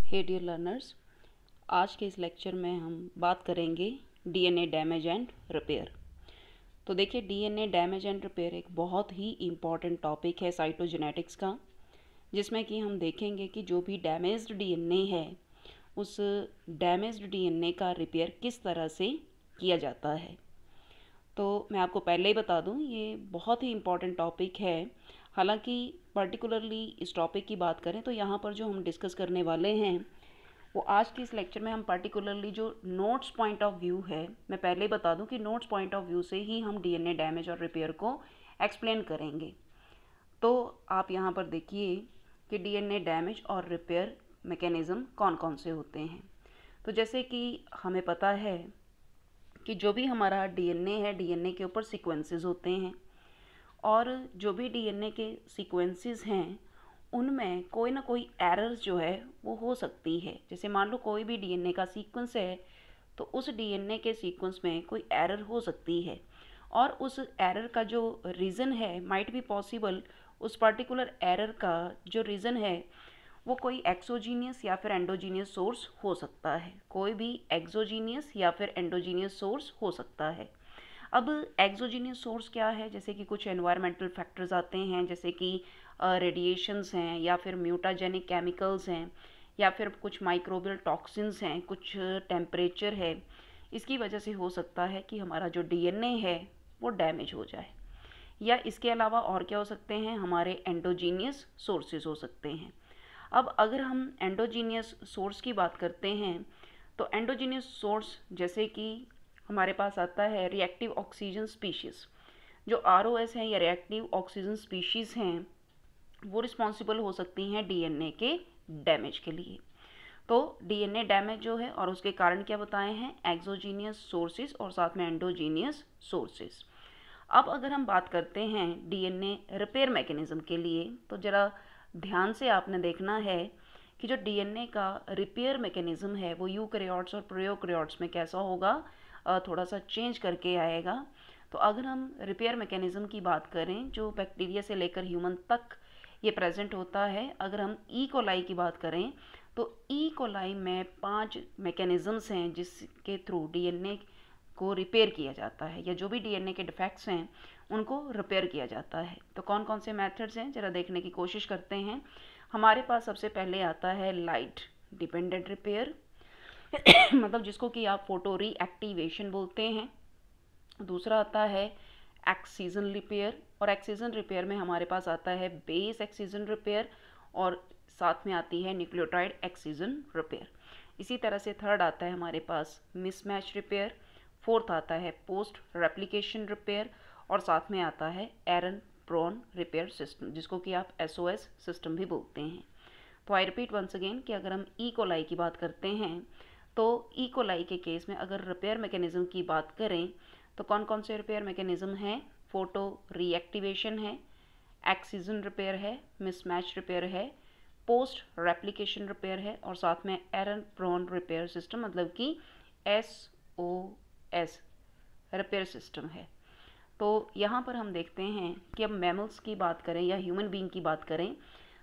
हे dear learners, आज के इस लेक्चर में हम बात करेंगे डीएनए डैमेज एंड रिपेयर। तो देखिए, डीएनए डैमेज एंड रिपेयर एक बहुत ही इम्पॉर्टेंट टॉपिक है साइटोजेनेटिक्स का, जिसमें कि हम देखेंगे कि जो भी डैमेज्ड डीएनए है उस डैमेज्ड डीएनए का रिपेयर किस तरह से किया जाता है। तो मैं आपको पहले ही बता दूं, ये बहुत ही इम्पॉर्टेंट टॉपिक है। हालांकि पर्टिकुलरली इस टॉपिक की बात करें तो यहाँ पर जो हम डिस्कस करने वाले हैं वो आज के इस लेक्चर में हम पर्टिकुलरली जो नोट्स पॉइंट ऑफ व्यू है, मैं पहले ही बता दूं कि नोट्स पॉइंट ऑफ व्यू से ही हम डीएनए डैमेज और रिपेयर को एक्सप्लेन करेंगे। तो आप यहाँ पर देखिए कि डीएनए डैमेज और रिपेयर मैकेनिज़्म कौन कौन से होते हैं। तो जैसे कि हमें पता है कि जो भी हमारा डीएनए है, डीएनए के ऊपर सीक्वेंसेस होते हैं और जो भी डीएनए के सीक्वेंसेस हैं उनमें कोई ना कोई एरर्स जो है वो हो सकती है। जैसे मान लो कोई भी डीएनए का सीक्वेंस है तो उस डीएनए के सीक्वेंस में कोई एरर हो सकती है और उस एरर का जो रीज़न है माइट बी पॉसिबल, उस पर्टिकुलर एरर का जो रीज़न है वो कोई एक्सोजीनियस या फिर एंडोजीनियस सोर्स हो सकता है। कोई भी एक्सोजीनियस या फिर एंडोजीनियस सोर्स हो सकता है। अब एक्सोजीनियस सोर्स क्या है, जैसे कि कुछ एनवायरमेंटल फैक्टर्स आते हैं, जैसे कि रेडिएशंस हैं या फिर म्यूटाजेनिक केमिकल्स हैं या फिर कुछ माइक्रोबियल टॉक्सिन्स हैं, कुछ टेम्परेचर है। इसकी वजह से हो सकता है कि हमारा जो डीएनए है वो डैमेज हो जाए। या इसके अलावा और क्या हो सकते हैं, हमारे एंडोजीनियस सोर्सेज हो सकते हैं। अब अगर हम एंडोजीनियस सोर्स की बात करते हैं तो एंडोजीनियस सोर्स जैसे कि हमारे पास आता है रिएक्टिव ऑक्सीजन स्पीशीज़। जो आरओएस हैं या रिएक्टिव ऑक्सीजन स्पीशीज़ हैं वो रिस्पॉन्सिबल हो सकती हैं डीएनए के डैमेज के लिए। तो डीएनए डैमेज जो है और उसके कारण क्या बताए हैं, एक्सोजीनियस सोर्सेज और साथ में एंडोजीनियस सोर्सेज। अब अगर हम बात करते हैं डीएनए रिपेयर मैकेनिज्म के लिए, तो ज़रा ध्यान से आपने देखना है कि जो डीएनए का रिपेयर मैकेनिज्म है वो यूकैरियोट्स और प्रोकैरियोट्स में कैसा होगा, थोड़ा सा चेंज करके आएगा। तो अगर हम रिपेयर मैकेनिज्म की बात करें जो बैक्टीरिया से लेकर ह्यूमन तक ये प्रेजेंट होता है, अगर हम ई कोलाई की बात करें तो ई कोलाई में 5 मैकेनिज्म्स हैं जिसके थ्रू डीएनए को रिपेयर किया जाता है, या जो भी डीएनए के डिफेक्ट्स हैं उनको रिपेयर किया जाता है। तो कौन कौन से मेथड्स हैं ज़रा देखने की कोशिश करते हैं। हमारे पास सबसे पहले आता है लाइट डिपेंडेंट रिपेयर मतलब जिसको कि आप फोटो रीएक्टिवेशन बोलते हैं। दूसरा आता है एक्सीजन रिपेयर, और एक्सीजन रिपेयर में हमारे पास आता है बेस एक्सीजन रिपेयर और साथ में आती है न्यूक्लियोटाइड एक्सीजन रिपेयर। इसी तरह से थर्ड आता है हमारे पास मिसमैच रिपेयर, फोर्थ आता है पोस्ट रेप्लिकेशन रिपेयर और साथ में आता है एरर प्रोन रिपेयर सिस्टम, जिसको कि आप एसओएस सिस्टम भी बोलते हैं। तो आई रिपीट वंस अगेन कि अगर हम ई कोलाई की बात करते हैं तो ई कोलाई के केस में अगर रिपेयर मैकेनिज्म की बात करें तो कौन कौन से रिपेयर मैकेनिज्म हैं, फोटो रीएक्टिवेशन है, एक्सीजन रिपेयर है, मिसमैच रिपेयर है, पोस्ट रेप्लिकेशन रिपेयर है और साथ में एरर प्रोन रिपेयर सिस्टम मतलब कि एसओएस रिपेयर सिस्टम है। तो यहाँ पर हम देखते हैं कि अब मैमल्स की बात करें या ह्यूमन बीइंग की बात करें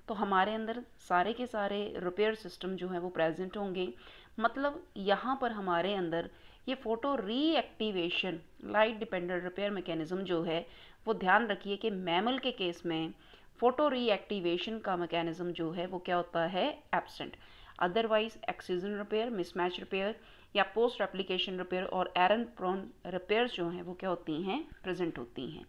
तो हमारे अंदर सारे के सारे रिपेयर सिस्टम जो है वो प्रेजेंट होंगे। मतलब यहाँ पर हमारे अंदर ये photo reactivation light dependent repair mechanism जो है वो ध्यान रखिए कि मैमल के केस में फोटो रीएक्टिवेशन का मैकेनिज्म जो है वो क्या होता है, absent. Otherwise excision repair, mismatch repair या पोस्ट एप्लीकेशन रिपेयर और एरर प्रोन रिपेयर्स जो हैं वो क्या होती हैं, प्रेजेंट होती हैं।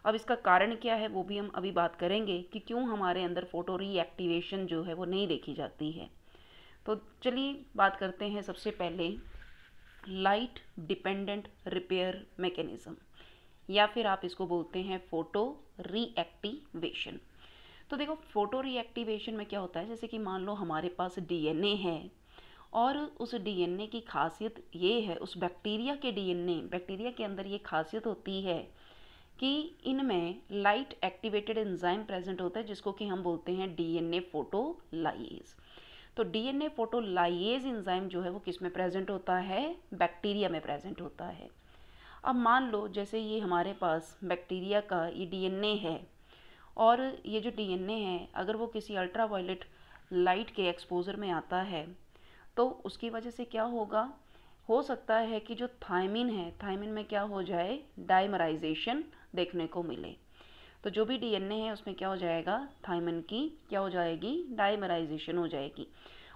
अब इसका कारण क्या है वो भी हम अभी बात करेंगे कि क्यों हमारे अंदर फोटो रीएक्टिवेशन जो है वो नहीं देखी जाती है। तो चलिए बात करते हैं सबसे पहले लाइट डिपेंडेंट रिपेयर मैकेनिज्म, या फिर आप इसको बोलते हैं फोटो रीएक्टिवेशन। तो देखो, फोटो रीएक्टिवेशन में क्या होता है, जैसे कि मान लो हमारे पास डीएनए है और उस डीएनए की खासियत ये है, उस बैक्टीरिया के डीएनए, बैक्टीरिया के अंदर ये खासियत होती है कि इनमें लाइट एक्टिवेटेड एंजाइम प्रेजेंट होता है जिसको कि हम बोलते हैं डीएनए फोटोलाइएज। तो डीएनए फोटोलाइएज एंजाइम जो है वो किस में प्रेजेंट होता है, बैक्टीरिया में प्रेजेंट होता है। अब मान लो जैसे ये हमारे पास बैक्टीरिया का ये डीएनए है और ये जो डीएनए है अगर वो किसी अल्ट्रावायलेट लाइट के एक्सपोजर में आता है तो उसकी वजह से क्या होगा, हो सकता है कि जो थायमिन है, थायमिन में क्या हो जाए, डाइमराइजेशन देखने को मिले। तो जो भी डीएनए है उसमें क्या हो जाएगा, थायमिन की क्या हो जाएगी, डाइमराइजेशन हो जाएगी।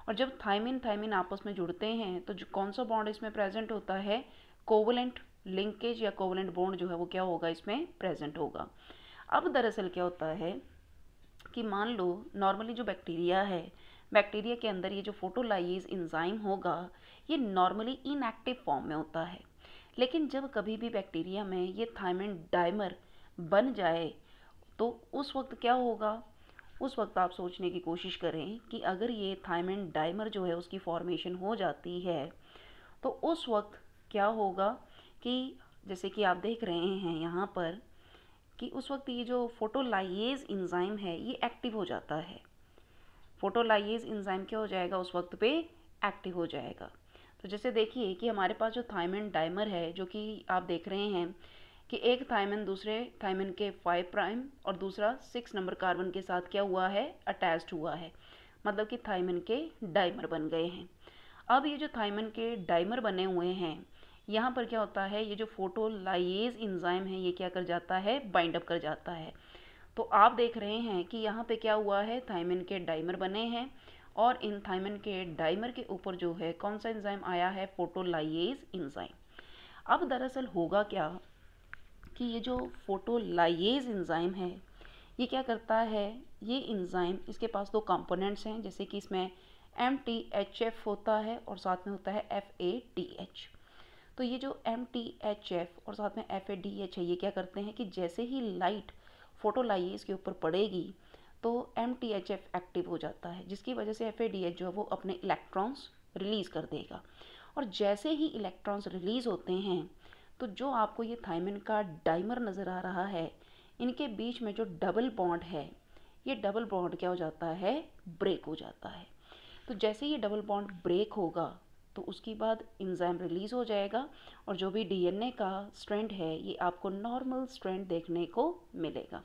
और जब थायमिन थायमिन आपस में जुड़ते हैं तो जो कौन सा बॉन्ड इसमें प्रेजेंट होता है, कोवलेंट लिंकेज या कोवलेंट बॉन्ड जो है वो क्या होगा, इसमें प्रेजेंट होगा। अब दरअसल क्या होता है कि मान लो नॉर्मली जो बैक्टीरिया है, बैक्टीरिया के अंदर ये जो फोटोलाइज इंजाइम होगा ये नॉर्मली इनएक्टिव फॉर्म में होता है। लेकिन जब कभी भी बैक्टीरिया में ये थायमिन डाइमर बन जाए तो उस वक्त क्या होगा, उस वक्त आप सोचने की कोशिश करें कि अगर ये थायमिन डाइमर जो है उसकी फॉर्मेशन हो जाती है तो उस वक्त क्या होगा कि जैसे कि आप देख रहे हैं यहाँ पर कि उस वक्त ये जो फोटोलाइएज इंजाइम है ये एक्टिव हो जाता है। फोटोलाइएज इंजाइम क्या हो जाएगा, उस वक्त पे एक्टिव हो जाएगा। तो जैसे देखिए कि हमारे पास जो थायमिन डाइमर है, जो कि आप देख रहे हैं कि एक थायमिन दूसरे थायमिन के 5 प्राइम और दूसरा 6 नंबर कार्बन के साथ क्या हुआ है, अटैच्ड हुआ है, मतलब कि थायमिन के डाइमर बन गए हैं। अब ये जो थायमिन के डाइमर बने हुए हैं, यहाँ पर क्या होता है, ये जो फोटोलाइएज इंजाइम है ये क्या कर जाता है, बाइंड अप कर जाता है। तो आप देख रहे हैं कि यहाँ पे क्या हुआ है, थायमिन के डाइमर बने हैं और इन थायमिन के डाइमर के ऊपर जो है कौन सा एंजाइम आया है, फोटोलाइएज एंजाइम। अब दरअसल होगा क्या कि ये जो फोटोलाइएज एंजाइम है ये क्या करता है, ये एंजाइम, इसके पास दो कंपोनेंट्स हैं, जैसे कि इसमें MTHF होता है और साथ में होता है FADH। तो ये जो MTHF और साथ में FADH है ये क्या करते हैं कि जैसे ही लाइट फोटोलाइएज के ऊपर पड़ेगी तो MTHF एक्टिव हो जाता है, जिसकी वजह से FADH जो है वो अपने इलेक्ट्रॉन्स रिलीज़ कर देगा। और जैसे ही इलेक्ट्रॉन्स रिलीज़ होते हैं तो जो आपको ये थायमिन का डाइमर नज़र आ रहा है, इनके बीच में जो डबल बॉन्ड है ये डबल बॉन्ड क्या हो जाता है, ब्रेक हो जाता है। तो जैसे ये डबल बॉन्ड ब्रेक होगा तो उसके बाद एंजाइम रिलीज़ हो जाएगा और जो भी डीएनए का स्ट्रैंड है ये आपको नॉर्मल स्ट्रैंड देखने को मिलेगा।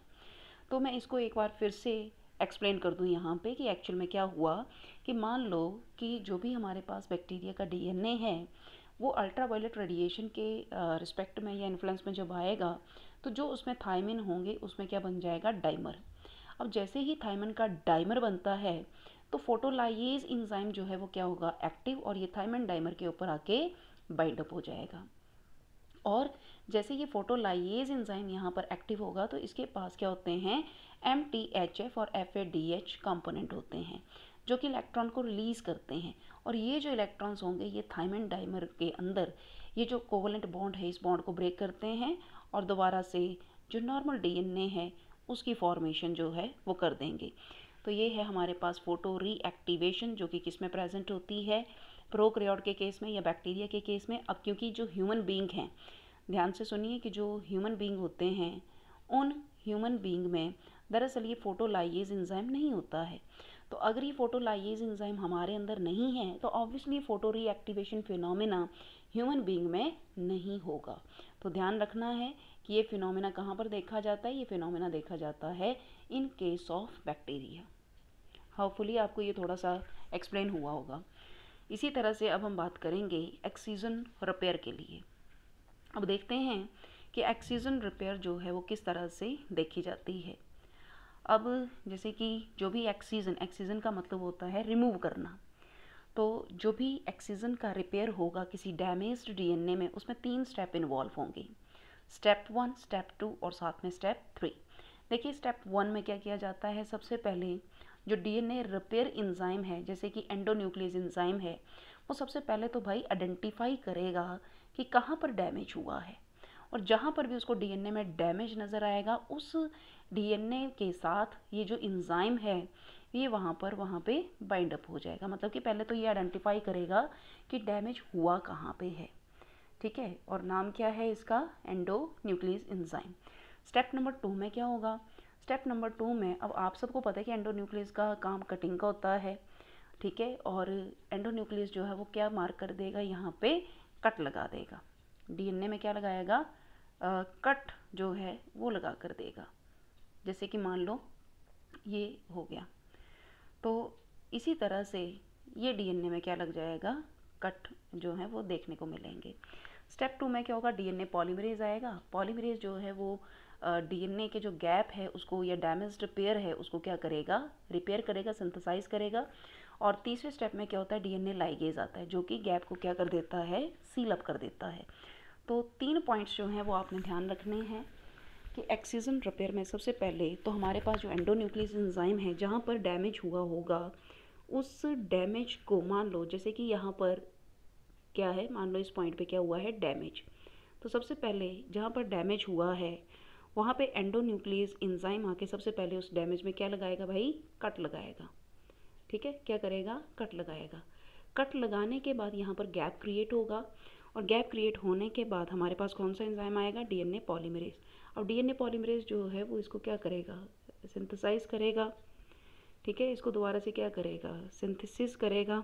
तो मैं इसको एक बार फिर से एक्सप्लेन कर दूं यहाँ पे कि एक्चुअल में क्या हुआ कि मान लो कि जो भी हमारे पास बैक्टीरिया का डीएनए है वो अल्ट्रावायलेट रेडिएशन के रिस्पेक्ट में या इन्फ्लुएंस में जब आएगा तो जो उसमें थायमिन होंगे उसमें क्या बन जाएगा, डाइमर। अब जैसे ही थायमिन का डाइमर बनता है तो फोटोलाइएज एंजाइम जो है वो क्या होगा, एक्टिव, और ये थायमिन डाइमर के ऊपर आके बाइंड अप हो जाएगा। और जैसे ये फोटोलाइएज एंजाइम यहाँ पर एक्टिव होगा तो इसके पास क्या होते हैं, MTHF और FADH कंपोनेंट होते हैं जो कि इलेक्ट्रॉन को रिलीज़ करते हैं। और ये जो इलेक्ट्रॉन्स होंगे ये थायमिन डाइमर के अंदर ये जो कोवलेंट बॉन्ड है इस बॉन्ड को ब्रेक करते हैं और दोबारा से जो नॉर्मल डीएनए है उसकी फॉर्मेशन जो है वो कर देंगे। तो ये है हमारे पास फोटो रीएक्टिवेशन, जो कि किस में प्रेजेंट होती है, प्रोकैरियोट के केस में या बैक्टीरिया के केस में। अब क्योंकि जो ह्यूमन बीइंग हैं, ध्यान से सुनिए कि जो ह्यूमन बीइंग होते हैं उन ह्यूमन बीइंग में दरअसल ये फोटोलाइएज एंजाइम नहीं होता है। तो अगर ये फोटोलाइएज एंजाइम हमारे अंदर नहीं है तो obviously photo reactivation phenomena human being में नहीं होगा। तो ध्यान रखना है कि ये फिनोमेना कहाँ पर देखा जाता है, ये फिनोमेना देखा जाता है in case of bacteria. Hopefully आपको ये थोड़ा सा एक्सप्लेन हुआ होगा। इसी तरह से अब हम बात करेंगे एक्सीजन रिपेयर के लिए। अब देखते हैं कि एक्सीजन रिपेयर जो है वो किस तरह से देखी जाती है। अब जैसे कि जो भी एक्सीजन का मतलब होता है रिमूव करना। तो जो भी एक्सीजन का रिपेयर होगा किसी डैमेज्ड डीएनए में उसमें 3 स्टेप इन्वॉल्व होंगे, स्टेप 1, स्टेप 2 और साथ में स्टेप 3। देखिए स्टेप 1 में क्या किया जाता है, सबसे पहले जो डीएनए रिपेयर एंजाइम है जैसे कि एंडोन्यूक्लियस एंजाइम है वो सबसे पहले तो भाई आइडेंटिफाई करेगा कि कहाँ पर डैमेज हुआ है, और जहाँ पर भी उसको डीएनए में डैमेज नज़र आएगा उस डीएनए के साथ ये जो एंजाइम है ये वहाँ पे बाइंड अप हो जाएगा। मतलब कि पहले तो ये आइडेंटिफाई करेगा कि डैमेज हुआ कहाँ पे है, ठीक है, और नाम क्या है इसका, एंडोन्यूक्लियस एंजाइम। स्टेप नंबर 2 में क्या होगा, स्टेप नंबर 2 में अब आप सबको पता है कि एंडोन्यूक्लियस का काम कटिंग का होता है, ठीक है, और एंडोन्यूक्लियस जो है वो क्या मार्क कर देगा, यहाँ पे कट लगा देगा। डीएनए में क्या लगाएगा, कट जो है वो लगा कर देगा। जैसे कि मान लो ये हो गया। तो इसी तरह से ये डीएनए में क्या लग जाएगा, कट जो है वो देखने को मिलेंगे। स्टेप 2 में क्या होगा, डीएनए पॉलीमरेज आएगा। पॉलीमरेज जो है वो डीएनए के जो गैप है उसको या डैमेज्ड पेयर है उसको क्या करेगा, रिपेयर करेगा, सिंथेसाइज करेगा। और तीसरे स्टेप में क्या होता है, डीएनए लाइगेज आता है जो कि गैप को क्या कर देता है, सील अप कर देता है। तो 3 पॉइंट्स जो हैं वो आपने ध्यान रखने हैं कि एक्सिजन रिपेयर में सबसे पहले तो हमारे पास जो एंडोन्यूक्लियस एंजाइम है जहाँ पर डैमेज हुआ होगा उस डैमेज को, मान लो जैसे कि यहाँ पर क्या है, मान लो इस पॉइंट पे क्या हुआ है, डैमेज। तो सबसे पहले जहाँ पर डैमेज हुआ है वहाँ पे एंडोन्यूक्लियस एंजाइम आके सबसे पहले उस डैमेज में क्या लगाएगा भाई, कट लगाएगा। ठीक है, क्या करेगा, कट लगाएगा। कट लगाने के बाद यहाँ पर गैप क्रिएट होगा और गैप क्रिएट होने के बाद हमारे पास कौन सा एंजाइम आएगा, डीएनए पॉलीमरेज। और डीएनए पॉलीमरेज जो है वो इसको क्या करेगा, सिंथेसाइज करेगा। ठीक है, इसको दोबारा से क्या करेगा, सिंथेसिस करेगा।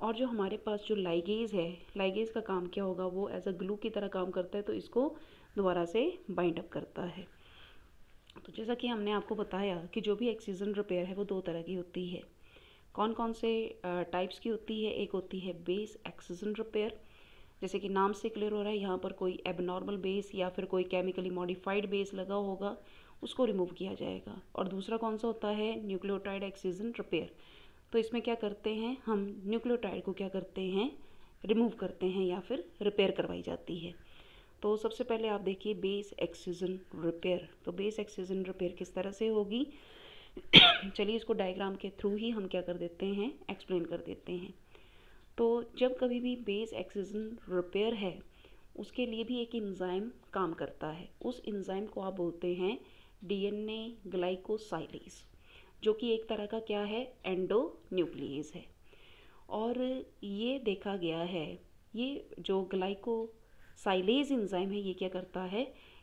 और जो हमारे पास जो लाइगेज है, लाइगेज का काम क्या होगा, वो एज अ ग्लू की तरह काम करता है, तो इसको दोबारा से बाइंड अप करता है। तो जैसा कि हमने आपको बताया कि जो भी एक्सिजन रिपेयर है वो 2 तरह की होती है। कौन कौन से टाइप्स की होती है, एक होती है बेस एक्सिजन रिपेयर, जैसे कि नाम से क्लियर हो रहा है यहाँ पर कोई एबनॉर्मल बेस या फिर कोई केमिकली मॉडिफाइड बेस लगा होगा उसको रिमूव किया जाएगा। और दूसरा कौन सा होता है, न्यूक्लियोटाइड एक्सिजन रिपेयर। तो इसमें क्या करते हैं हम, न्यूक्लियोटाइड को क्या करते हैं, रिमूव करते हैं या फिर रिपेयर करवाई जाती है। तो सबसे पहले आप देखिए बेस एक्सिजन रिपेयर। तो बेस एक्सिजन रिपेयर किस तरह से होगी, चलिए इसको डायग्राम के थ्रू ही हम क्या कर देते हैं, एक्सप्लेन कर देते हैं। तो जब कभी भी बेस एक्सिजन रिपेयर है उसके लिए भी एक एंजाइम काम करता है। उस एंजाइम को आप बोलते हैं डीएनए ग्लाइकोसाइलेज, जो कि एक तरह का क्या है, एंडोन्यूक्लियस है। और ये देखा गया है, ये जो ग्लाइकोसाइलेज एंजाइम है ये क्या करता है,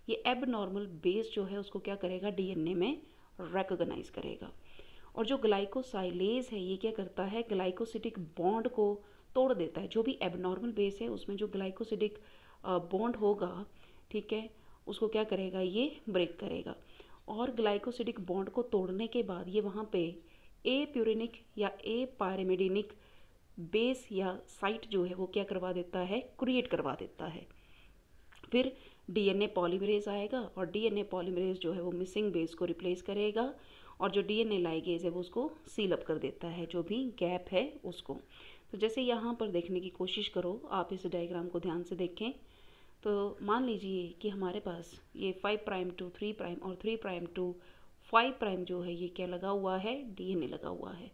ये एबनॉर्मल बेस जो है उसको क्या करेगा, डीएनए में रिकॉग्नाइज करेगा। और जो ग्लाइकोसाइलेज है ये क्या करता है, ग्लाइकोसिडिक बॉन्ड को तोड़ देता है। जो भी एबनॉर्मल बेस है उसमें जो ग्लाइकोसिडिक बॉन्ड होगा, ठीक है, उसको क्या करेगा, ये ब्रेक करेगा। और ग्लाइकोसिडिक बॉन्ड को तोड़ने के बाद ये वहाँ पे ए प्यूरिनिक या ए पायरिमिडिनिक बेस या साइट जो है वो क्या करवा देता है, क्रिएट करवा देता है। फिर डीएनए पॉलीमरेज आएगा और डीएनए पॉलीमरेज जो है वो मिसिंग बेस को रिप्लेस करेगा और जो डीएनए लाइगेज है वो उसको सील अप कर देता है, जो भी गैप है उसको। तो जैसे यहाँ पर देखने की कोशिश करो, आप इस डायग्राम को ध्यान से देखें। तो मान लीजिए कि हमारे पास ये 5 प्राइम टू 3 प्राइम और 3 प्राइम टू 5 प्राइम जो है ये क्या लगा हुआ है, डीएनए लगा हुआ है।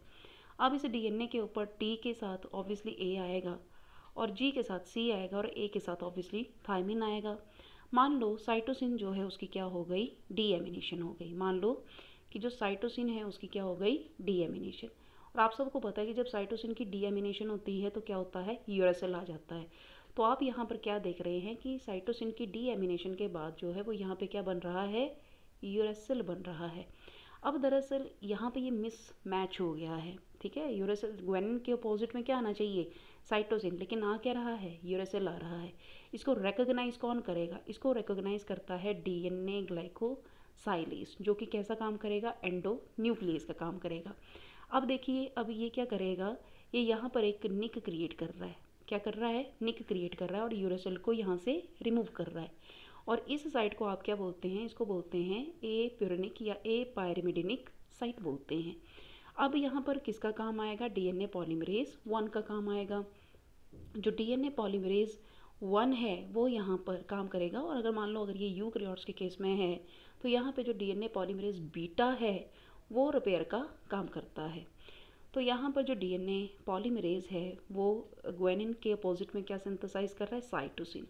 अब इस डीएनए के ऊपर टी के साथ ऑब्वियसली ए आएगा और जी के साथ सी आएगा और ए के साथ ऑब्वियसली थायमिन आएगा। मान लो साइटोसिन जो है उसकी क्या हो गई, डीएमिनेशन हो गई। मान लो कि जो साइटोसिन है उसकी क्या हो गई, डीएमिनेशन। और आप सबको पता है कि जब साइटोसिन की डीएमिनेशन होती है तो क्या होता है, यूरेसिल आ जाता है। तो आप यहाँ पर क्या देख रहे हैं कि साइटोसिन की डीएमिनेशन के बाद जो है वो यहाँ पे क्या बन रहा है, यूरेसिल बन रहा है। अब दरअसल यहाँ पे ये मिस मैच हो गया है, ठीक है। यूरेसिल ग्वानिन के अपोजिट में क्या आना चाहिए, साइटोसिन, लेकिन आ क्या रहा है, यूरेसिल आ रहा है। इसको रिकॉग्नाइज कौन करेगा, इसको रिकॉग्नाइज करता है डीएनए ग्लाइकोसाइलेज, जो कि कैसा काम करेगा, एंडोन्यूक्लियस का काम करेगा। अब देखिए, अब ये क्या करेगा, ये यहाँ पर एक निक क्रिएट कर रहा है। क्या कर रहा है, निक क्रिएट कर रहा है और यूरेसिल को यहाँ से रिमूव कर रहा है। और इस साइट को आप क्या बोलते हैं, इसको बोलते हैं ए प्यूरिनिक या ए पायरिमिडिनिक साइट बोलते हैं। अब यहाँ पर किसका काम आएगा, डीएनए पॉलीमरेज 1 का काम आएगा। जो डीएनए पॉलीमरेज 1 है वो यहाँ पर काम करेगा। और अगर मान लो अगर ये यूकैरियोट्स के केस में है तो यहाँ पे जो डीएनए पॉलीमरेज बीटा है वो रिपेयर का काम करता है। तो यहाँ पर जो डीएनए पॉलीमरेज है वो ग्वानिन के अपोजिट में क्या सिंथेसाइज कर रहा है, साइटोसिन।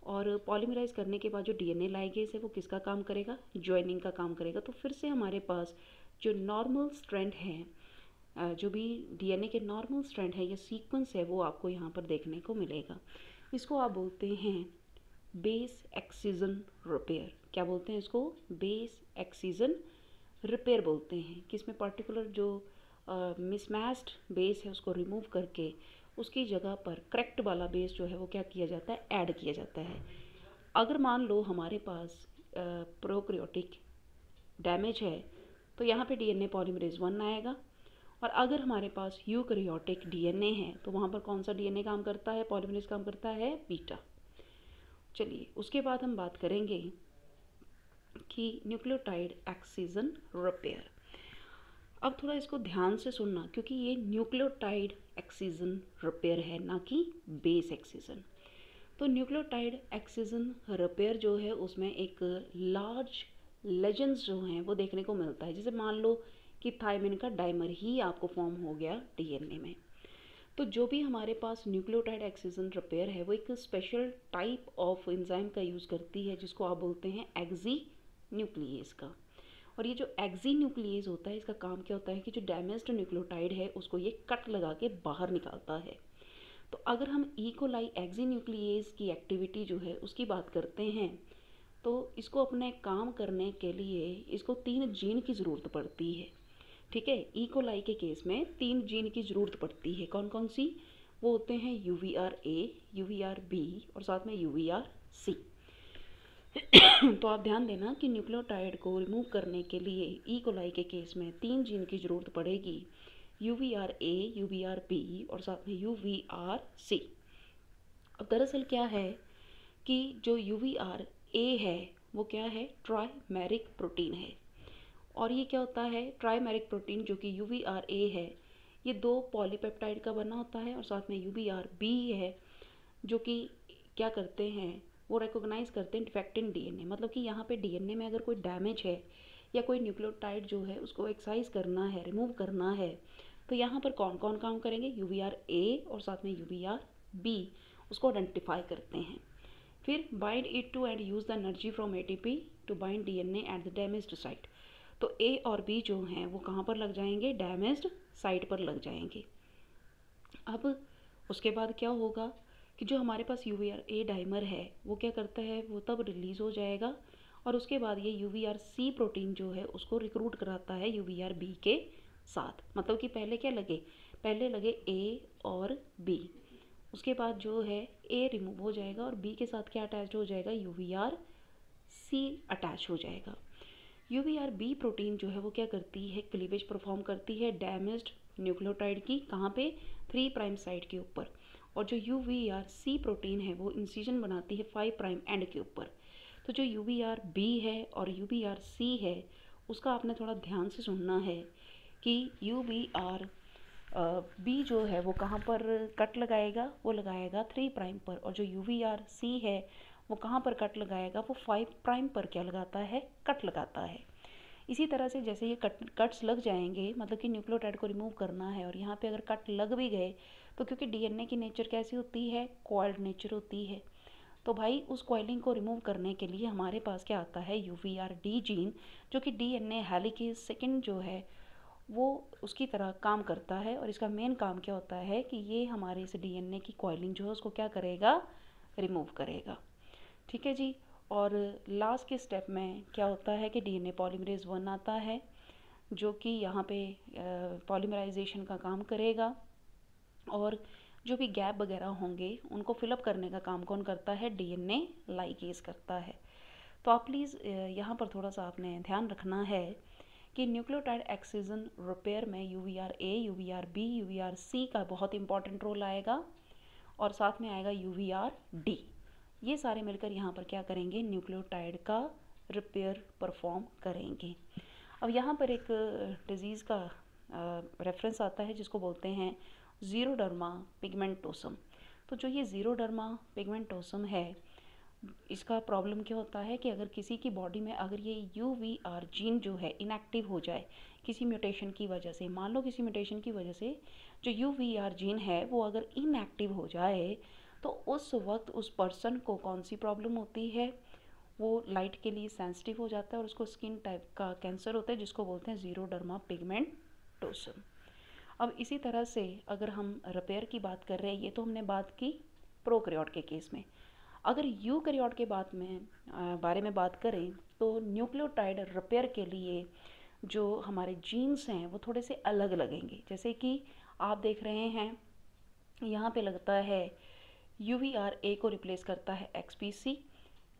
और पॉलीमराइज करने के बाद जो डीएनए लाइगेज है वो किसका काम करेगा, ज्वाइनिंग का काम करेगा। तो फिर से हमारे पास जो नॉर्मल स्ट्रैंड है, जो भी डीएनए के नॉर्मल स्ट्रैंड है या सीक्वेंस है वो आपको यहाँ पर देखने को मिलेगा। इसको आप बोलते हैं बेस एक्सिजन रिपेयर। क्या बोलते हैं इसको, बेस एक्सिजन रिपेयर बोलते हैं। कि इसमें पर्टिकुलर जो मिसमैच्ड बेस है उसको रिमूव करके उसकी जगह पर करेक्ट वाला बेस जो है वो क्या किया जाता है, ऐड किया जाता है। अगर मान लो हमारे पास प्रोकैरियोटिक डैमेज है तो यहाँ पे डीएनए पॉलीमरेज 1 आएगा और अगर हमारे पास यूकैरियोटिक डीएनए है तो वहाँ पर कौन सा डीएनए काम करता है, पॉलीमरेज काम करता है बीटा। चलिए उसके बाद हम बात करेंगे कि न्यूक्लियोटाइड एक्सिजन रिपेयर। अब थोड़ा इसको ध्यान से सुनना, क्योंकि ये न्यूक्लियोटाइड एक्सिजन रिपेयर है, ना कि बेस एक्सिजन। तो न्यूक्लियोटाइड एक्सिजन रिपेयर जो है उसमें एक लार्ज लेजेंड्स जो हैं वो देखने को मिलता है। जैसे मान लो कि थायमिन का डाइमर ही आपको फॉर्म हो गया डीएनए में। तो जो भी हमारे पास न्यूक्लियोटाइड एक्सिजन रिपेयर है वो एक स्पेशल टाइप ऑफ एंजाइम का यूज़ करती है, जिसको आप बोलते हैं एक्जी न्यूक्लियेज का। और ये जो एक्जी न्यूक्लियेज होता है, इसका काम क्या होता है कि जो डैमेज्ड न्यूक्लियोटाइड है उसको ये कट लगा के बाहर निकालता है। तो अगर हम ई कोलाई एक्जी न्यूक्लियेज की एक्टिविटी जो है उसकी बात करते हैं, तो इसको अपने काम करने के लिए इसको 3 जीन की ज़रूरत पड़ती है। ठीक है, ई कोलाई के केस में 3 जीन की ज़रूरत पड़ती है। कौन कौन सी? वो होते हैं UVR-A, UVR-B और साथ में UVR-C। तो आप ध्यान देना कि न्यूक्लियोटाइड को रिमूव करने के लिए ई कोलाई के केस में 3 जीन की ज़रूरत पड़ेगी, UVR-A, UVR-B और साथ में UVR-C। अब दरअसल क्या है कि जो UVR-A है वो क्या है, ट्राइमेरिक प्रोटीन है। और ये क्या होता है, ट्राइमेरिक प्रोटीन जो कि UVR-A है ये 2 पॉलीपेप्टाइड का बना होता है, और साथ में UVR-B है जो कि क्या करते हैं, वो रिकॉग्नाइज करते हैं डिफेक्ट इन डीएनए। मतलब कि यहाँ पे डीएनए में अगर कोई डैमेज है या कोई न्यूक्लियोटाइड जो है उसको एक्साइज करना है, रिमूव करना है, तो यहाँ पर कौन कौन काम करेंगे, UVR-A और साथ में UVR-B उसको आइडेंटिफाई करते हैं। फिर bind it to and use the energy from ATP to bind DNA at the damaged site. तो A और B जो हैं वो कहाँ पर लग जाएंगे, डैमेज्ड साइट पर लग जाएंगे। अब उसके बाद क्या होगा कि जो हमारे पास UVR-A डाइमर है वो क्या करता है, वो तब रिलीज़ हो जाएगा और उसके बाद ये UVR-C प्रोटीन जो है उसको रिक्रूट कराता है UVR-B के साथ। मतलब कि पहले क्या लगे, पहले लगे A और B, उसके बाद जो है A रिमूव हो जाएगा और B के साथ क्या अटैच हो जाएगा, UVR-C अटैच हो जाएगा। UVR-B प्रोटीन जो है वो क्या करती है, क्लीवेज परफॉर्म करती है डैमेज्ड न्यूक्लियोटाइड की, कहाँ पे, 3 प्राइम साइड के ऊपर। और जो UVR-C प्रोटीन है वो इंसिजन बनाती है 5 प्राइम एंड के ऊपर। तो जो UVR-B है और UVR-C है उसका आपने थोड़ा ध्यान से सुनना है कि UVR-B जो है वो कहाँ पर कट लगाएगा, वो लगाएगा 3 प्राइम पर, और जो UVR-C है वो कहाँ पर कट लगाएगा, वो 5 प्राइम पर क्या लगाता है, कट लगाता है। इसी तरह से जैसे ये कट्स लग जाएंगे, मतलब कि न्यूक्लियोटाइड को रिमूव करना है और यहाँ पे अगर कट लग भी गए तो क्योंकि डीएनए की नेचर कैसी होती है, कॉइल्ड नेचर होती है, तो भाई उस कॉइलिंग को रिमूव करने के लिए हमारे पास क्या आता है, UVR-D जीन, जो कि डीएनए हेलिकेज सेकेंड जो है वो उसकी तरह काम करता है। और इसका मेन काम क्या होता है कि ये हमारे इस डीएनए की कॉइलिंग जो है उसको क्या करेगा, रिमूव करेगा। ठीक है जी। और लास्ट के स्टेप में क्या होता है कि डीएनए पॉलीमरेज 1 आता है जो कि यहाँ पे पॉलीमराइजेशन का काम करेगा, और जो भी गैप वगैरह होंगे उनको फिलअप करने का काम कौन करता है, डीएनए लाइगेज करता है। तो आप प्लीज़ यहाँ पर थोड़ा सा आपने ध्यान रखना है कि न्यूक्लियोटाइड एक्सिजन रिपेयर में UVR-A, UVR-B, UVR-C का बहुत इंपॉर्टेंट रोल आएगा, और साथ में आएगा UVR-D। ये सारे मिलकर यहाँ पर क्या करेंगे, न्यूक्लियोटाइड का रिपेयर परफॉर्म करेंगे। अब यहाँ पर एक डिजीज़ का रेफरेंस आता है जिसको बोलते हैं ज़ीरोडर्मा पिगमेंटोसम। तो जो ये ज़ीरोडर्मा पिगमेंटोसम है, इसका प्रॉब्लम क्या होता है कि अगर किसी की बॉडी में अगर ये UVR जीन जो है इनएक्टिव हो जाए किसी म्यूटेशन की वजह से, मान लो किसी म्यूटेशन की वजह से जो UVR जीन है वो अगर इनएक्टिव हो जाए, तो उस वक्त उस पर्सन को कौन सी प्रॉब्लम होती है, वो लाइट के लिए सेंसिटिव हो जाता है और उसको स्किन टाइप का कैंसर होता है जिसको बोलते हैं ज़ीरोडर्मा पिगमेंटोसम। अब इसी तरह से अगर हम रिपेयर की बात कर रहे हैं, ये तो हमने बात की प्रोकैरियोट के केस में। अगर यूकैरियोट के बारे में बात करें तो न्यूक्लियोटाइड रिपेयर के लिए जो हमारे जीन्स हैं वो थोड़े से अलग लगेंगे। जैसे कि आप देख रहे हैं यहाँ पे लगता है UVR-A को रिप्लेस करता है XPC,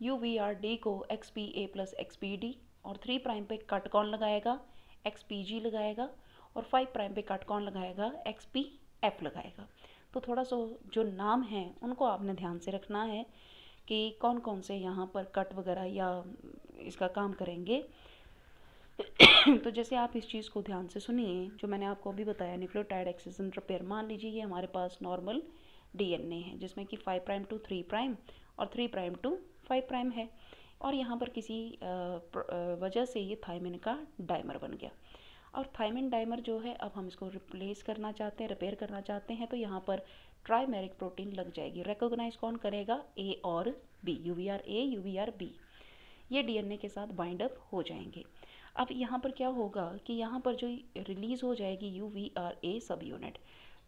UVR-D को XPA प्लस XPD, और 3 प्राइम पे कट कौन लगाएगा, XPG लगाएगा, और 5 प्राइम पे कट कौन लगाएगा, XPF लगाएगा। तो थोड़ा सा जो नाम है उनको आपने ध्यान से रखना है कि कौन कौन से यहाँ पर कट वगैरह या इसका काम करेंगे। तो जैसे आप इस चीज़ को ध्यान से सुनिए, जो मैंने आपको अभी बताया न्यूक्लियोटाइड एक्सिजन रिपेयर, मान लीजिए ये हमारे पास नॉर्मल DNA है जिसमें कि 5 प्राइम टू 3 प्राइम और 3 प्राइम टू 5 प्राइम है, और यहाँ पर किसी वजह से ये थायमिन का डाइमर बन गया। और थायमिन डाइमर जो है अब हम इसको रिप्लेस करना चाहते हैं, रिपेयर करना चाहते हैं, तो यहाँ पर ट्राइमेरिक प्रोटीन लग जाएगी। रिकॉग्नाइज कौन करेगा, A और B, UVR-A UVR-B, ये DNA के साथ बाइंड अप हो जाएंगे। अब यहाँ पर क्या होगा कि यहाँ पर जो रिलीज़ हो जाएगी UVR-A सब यूनिट,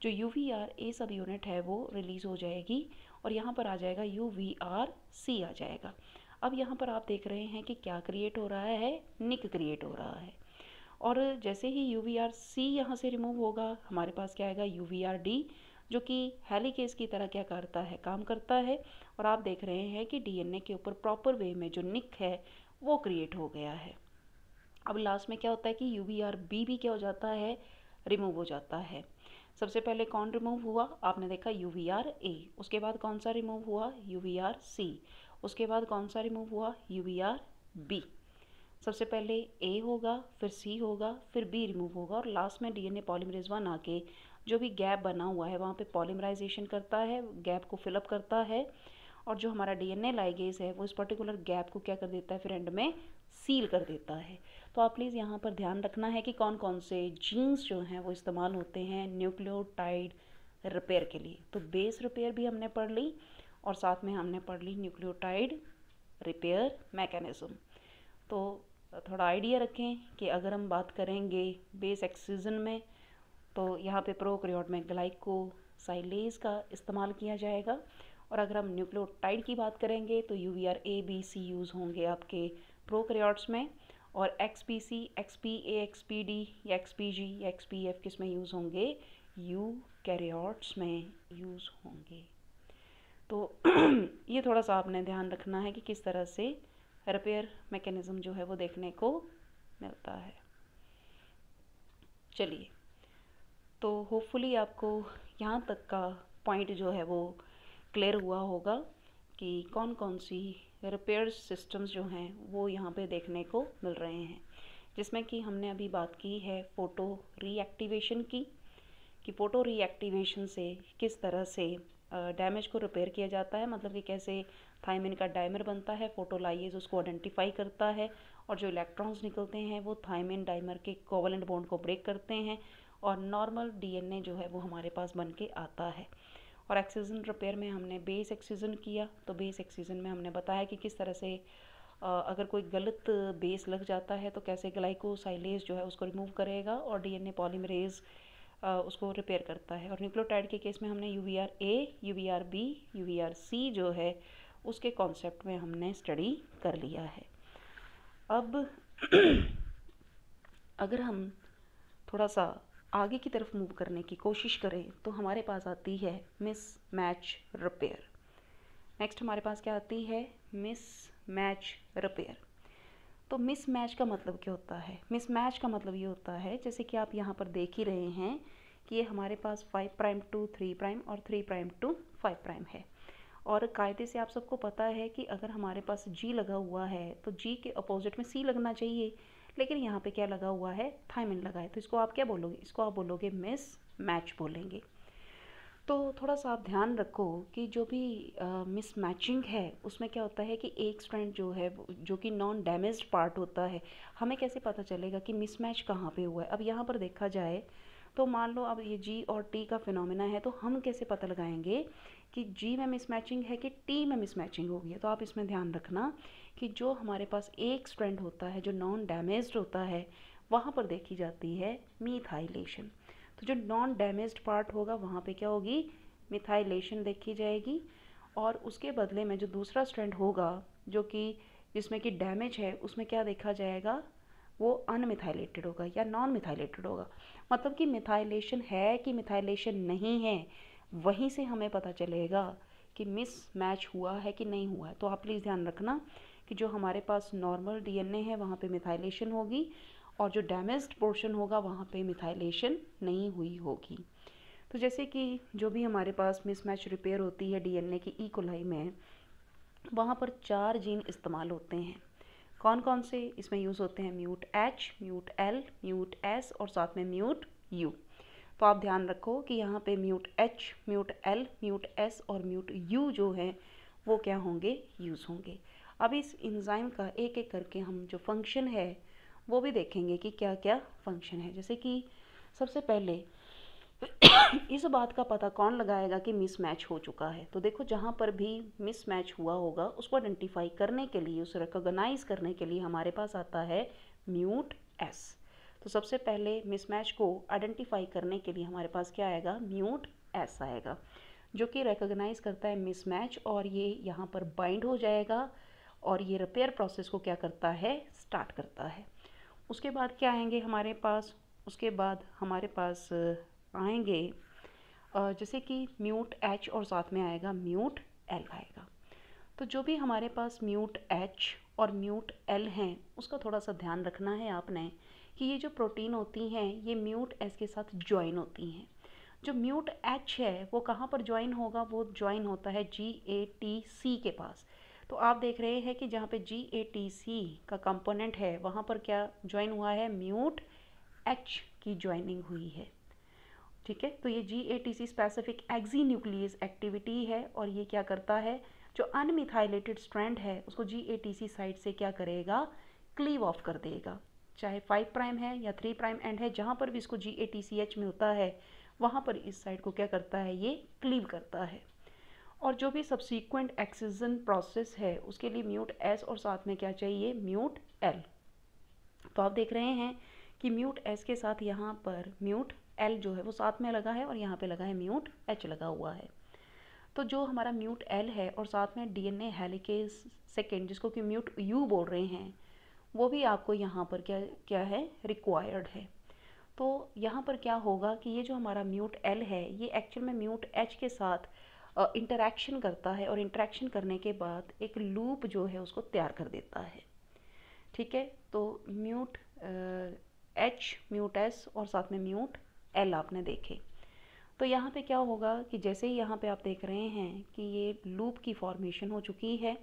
जो UVR-A सब यूनिट है वो रिलीज़ हो जाएगी और यहाँ पर आ जाएगा UVR-C आ जाएगा। अब यहाँ पर आप देख रहे हैं कि क्या क्रिएट हो रहा है, निक क्रिएट हो रहा है। और जैसे ही UVR-C यहाँ से रिमूव होगा, हमारे पास क्या आएगा, UVR-D, जो कि हेलिकेज की तरह क्या करता है, काम करता है। और आप देख रहे हैं कि DNA के ऊपर प्रॉपर वे में जो निक है वो क्रिएट हो गया है। अब लास्ट में क्या होता है कि UVR-B भी क्या हो जाता है, रिमूव हो जाता है। सबसे पहले कौन रिमूव हुआ, आपने देखा UVR-A, उसके बाद कौन सा रिमूव हुआ, UVR-C, उसके बाद कौन सा रिमूव हुआ, UVR-B। सबसे पहले A होगा, फिर C होगा, फिर B रिमूव होगा, और लास्ट में DNA पॉलीमरेज 1 आके जो भी गैप बना हुआ है वहाँ पे पॉलीमराइजेशन करता है, गैप को फिलअप करता है, और जो हमारा DNA लाइगेज है वो इस पर्टिकुलर गैप को क्या कर देता है, फिर एंड में सील कर देता है। तो आप प्लीज़ यहाँ पर ध्यान रखना है कि कौन कौन से जीन्स जो हैं वो इस्तेमाल होते हैं न्यूक्लियोटाइड रिपेयर के लिए। तो बेस रिपेयर भी हमने पढ़ ली और साथ में हमने पढ़ ली न्यूक्लियोटाइड रिपेयर मैकेनिज़्म। तो थोड़ा आइडिया रखें कि अगर हम बात करेंगे बेस एक्सिजन में, तो यहाँ पे प्रोकैरियोट में ग्लाइकोसाइलेज का इस्तेमाल किया जाएगा, और अगर हम न्यूक्लियोटाइड की बात करेंगे तो UVR-A B C यूज़ होंगे आपके प्रोकैरियोट्स में, और XPC XPA XPD या XPG या XPF किस में यूज़ होंगे, यूकैरियोट्स में यूज़ होंगे। तो ये थोड़ा सा आपने ध्यान रखना है कि किस तरह से रिपेयर मैकेनिज़्म जो है वो देखने को मिलता है। चलिए, तो होपफुली आपको यहाँ तक का पॉइंट जो है वो क्लियर हुआ होगा कि कौन कौन सी रिपेयर सिस्टम्स जो हैं वो यहाँ पे देखने को मिल रहे हैं, जिसमें कि हमने अभी बात की है फ़ोटो रीएक्टिवेशन की, कि फ़ोटो रीएक्टिवेशन से किस तरह से डैमेज को रिपेयर किया जाता है, मतलब कि कैसे थायमिन का डाइमर बनता है, फोटोलाइएज उसको आइडेंटिफाई करता है, और जो इलेक्ट्रॉन्स निकलते हैं वो थायमिन डाइमर के कोवलेंट बॉन्ड को ब्रेक करते हैं, और नॉर्मल DNA जो है वो हमारे पास बन के आता है। और एक्सिजन रिपेयर में हमने बेस एक्सिजन किया, तो बेस एक्सिजन में हमने बताया कि किस तरह से अगर कोई गलत बेस लग जाता है तो कैसे ग्लाइकोसाइलेज जो है उसको रिमूव करेगा और DNA पॉलीमरेज उसको रिपेयर करता है। और न्यूक्लियोटाइड के केस में हमने UVR-A UVR-B UVR-C जो है उसके कॉन्सेप्ट में हमने स्टडी कर लिया है। अब अगर हम थोड़ा सा आगे की तरफ मूव करने की कोशिश करें तो हमारे पास आती है मिसमैच रिपेयर। नेक्स्ट हमारे पास क्या आती है, मिसमैच रिपेयर। तो मिसमैच का मतलब क्या होता है, मिसमैच का मतलब ये होता है जैसे कि आप यहाँ पर देख ही रहे हैं कि ये हमारे पास 5 प्राइम टू 3 प्राइम और 3 प्राइम टू 5 प्राइम है, और कायदे से आप सबको पता है कि अगर हमारे पास G लगा हुआ है तो G के अपोजिट में C लगना चाहिए, लेकिन यहाँ पे क्या लगा हुआ है, थायमिन लगा है, तो इसको आप क्या बोलोगे, इसको आप बोलोगे मिसमैच बोलेंगे। तो थोड़ा सा आप ध्यान रखो कि जो भी मिसमैचिंग है उसमें क्या होता है कि एक स्ट्रैंड जो है जो कि नॉन डैमेज्ड पार्ट होता है, हमें कैसे पता चलेगा कि मिसमैच कहाँ पे हुआ है। अब यहाँ पर देखा जाए तो मान लो अब ये G और T का फिनोमेना है, तो हम कैसे पता लगाएंगे कि G में मिसमैचिंग है कि T में मिसमैचिंग होगी। तो आप इसमें ध्यान रखना कि जो हमारे पास एक स्ट्रैंड होता है जो नॉन डैमेज्ड होता है वहाँ पर देखी जाती है मिथाइलेशन, तो जो नॉन डैमेज्ड पार्ट होगा वहाँ पे क्या होगी, मिथाइलेशन देखी जाएगी, और उसके बदले में जो दूसरा स्ट्रैंड होगा जो कि जिसमें कि डैमेज है उसमें क्या देखा जाएगा, वो अनमिथाइलेटेड होगा या नॉन मिथाइलेटेड होगा। मतलब कि मिथाइलेशन है कि मिथाइलेशन नहीं है, वहीं से हमें पता चलेगा कि मिसमैच हुआ है कि नहीं हुआ है। तो आप प्लीज़ ध्यान रखना कि जो हमारे पास नॉर्मल DNA है वहाँ पे मिथाइलेशन होगी, और जो डैमेज्ड पोर्शन होगा वहाँ पे मिथाइलेशन नहीं हुई होगी। तो जैसे कि जो भी हमारे पास मिसमैच रिपेयर होती है डीएनए की ई कोलाई में, वहाँ पर 4 जीन इस्तेमाल होते हैं। कौन कौन से इसमें यूज़ होते हैं? Mute H, mute L, mute S और साथ में म्यूट यू। तो आप ध्यान रखो कि यहाँ पे mute H, mute L, mute S और म्यूट यू जो है वो क्या होंगे? यूज़ होंगे। अब इस एंजाइम का एक एक करके हम जो फंक्शन है वो भी देखेंगे कि क्या क्या फंक्शन है। जैसे कि सबसे पहले इस बात का पता कौन लगाएगा कि मिसमैच हो चुका है? तो देखो, जहाँ पर भी मिसमैच हुआ होगा उसको आइडेंटिफाई करने के लिए, उसे रिकॉग्नाइज करने के लिए हमारे पास आता है म्यूट एस। तो सबसे पहले मिसमैच को आइडेंटिफाई करने के लिए हमारे पास क्या आएगा? म्यूट एस आएगा, जो कि रिकॉग्नाइज करता है मिसमैच, और ये यहाँ पर बाइंड हो जाएगा और ये रिपेयर प्रोसेस को क्या करता है? स्टार्ट करता है। उसके बाद क्या आएंगे हमारे पास? उसके बाद हमारे पास आएंगे जैसे कि म्यूट एच और साथ में आएगा म्यूट एल आएगा। तो जो भी हमारे पास म्यूट एच और म्यूट एल हैं उसका थोड़ा सा ध्यान रखना है आपने कि ये जो प्रोटीन होती हैं ये म्यूट एस के साथ ज्वाइन होती हैं। जो म्यूट एच है वो कहाँ पर ज्वाइन होगा? वो ज्वाइन होता है GATC के पास। तो आप देख रहे हैं कि जहाँ पे GATC का कंपोनेंट है वहाँ पर क्या ज्वाइन हुआ है? म्यूट एच की ज्वाइनिंग हुई है। ठीक है, तो ये GATC specific exonuclease activity है और ये क्या करता है? जो अनमिथाइलेटेड स्ट्रैंड है उसको GATC साइड से क्या करेगा? क्लीव ऑफ कर देगा। चाहे 5 प्राइम है या 3 प्राइम एंड है, जहाँ पर भी इसको GATCH मिलता है वहाँ पर इस साइड को क्या करता है? ये क्लीव करता है। और जो भी सब्सीक्वेंट एक्सिजन प्रोसेस है उसके लिए म्यूट एस और साथ में क्या चाहिए? Mute L. तो आप देख रहे हैं कि म्यूट एस के साथ यहाँ पर म्यूट एल जो है वो साथ में लगा है और यहाँ पे लगा है म्यूट एच लगा हुआ है। तो जो हमारा म्यूट एल है और साथ में डीएनए हेलिकेज सेकेंड जिसको कि म्यूट यू बोल रहे हैं, वो भी आपको यहाँ पर क्या क्या है? रिक्वायर्ड है। तो यहाँ पर क्या होगा कि ये जो हमारा म्यूट एल है ये एक्चुअल में म्यूट एच के साथ इंटरैक्शन करता है और इंटरैक्शन करने के बाद एक लूप जो है उसको तैयार कर देता है। ठीक है, तो म्यूट एच, म्यूट एस और साथ में म्यूट एल आपने देखे। तो यहाँ पे क्या होगा कि जैसे ही यहाँ पे आप देख रहे हैं कि ये लूप की फॉर्मेशन हो चुकी है,